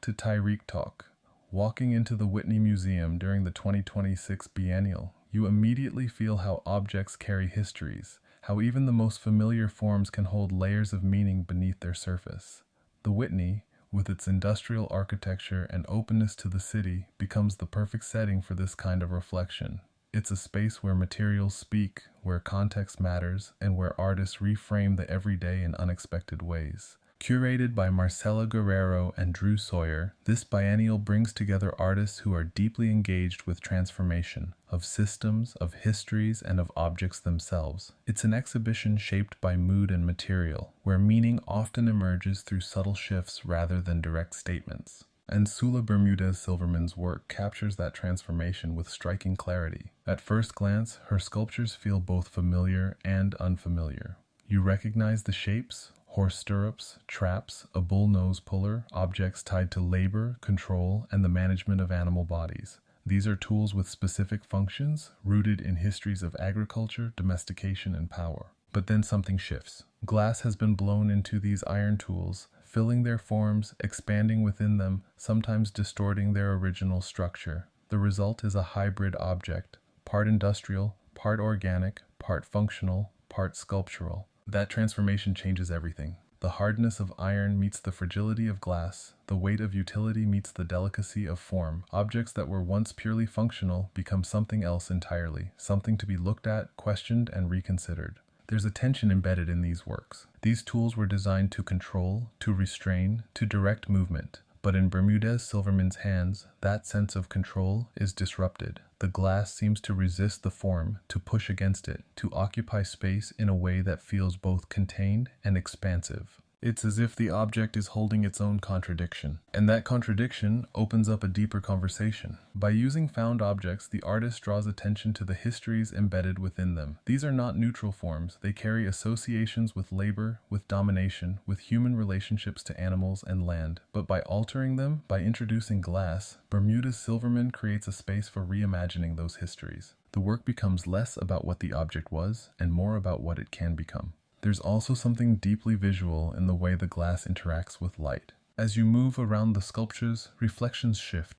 to Tarik talk. Walking into the Whitney Museum during the 2026 Biennial, you immediately feel how objects carry histories, how even the most familiar forms can hold layers of meaning beneath their surface. The Whitney, with its industrial architecture and openness to the city, becomes the perfect setting for this kind of reflection. It's a space where materials speak, where context matters, and where artists reframe the everyday in unexpected ways. Curated by Marcela Guerrero and Drew Sawyer, this biennial brings together artists who are deeply engaged with transformation, of systems, of histories, and of objects themselves. It's an exhibition shaped by mood and material, where meaning often emerges through subtle shifts rather than direct statements. And Sula Bermudez Silverman's work captures that transformation with striking clarity. At first glance, her sculptures feel both familiar and unfamiliar. You recognize the shapes: horse stirrups, traps, a bull nose puller, objects tied to labor, control, and the management of animal bodies. These are tools with specific functions, rooted in histories of agriculture, domestication, and power. But then something shifts. Glass has been blown into these iron tools, filling their forms, expanding within them, sometimes distorting their original structure. The result is a hybrid object, part industrial, part organic, part functional, part sculptural. That transformation changes everything. The hardness of iron meets the fragility of glass. The weight of utility meets the delicacy of form. Objects that were once purely functional become something else entirely, something to be looked at, questioned, and reconsidered. There's a tension embedded in these works. These tools were designed to control, to restrain, to direct movement. But in Bermudez Silverman's hands, that sense of control is disrupted. The glass seems to resist the form, to push against it, to occupy space in a way that feels both contained and expansive. It's as if the object is holding its own contradiction, and that contradiction opens up a deeper conversation. By using found objects, the artist draws attention to the histories embedded within them. These are not neutral forms. They carry associations with labor, with domination, with human relationships to animals and land. But by altering them, by introducing glass, Bermudez Silverman creates a space for reimagining those histories. The work becomes less about what the object was and more about what it can become. There's also something deeply visual in the way the glass interacts with light. As you move around the sculptures, reflections shift.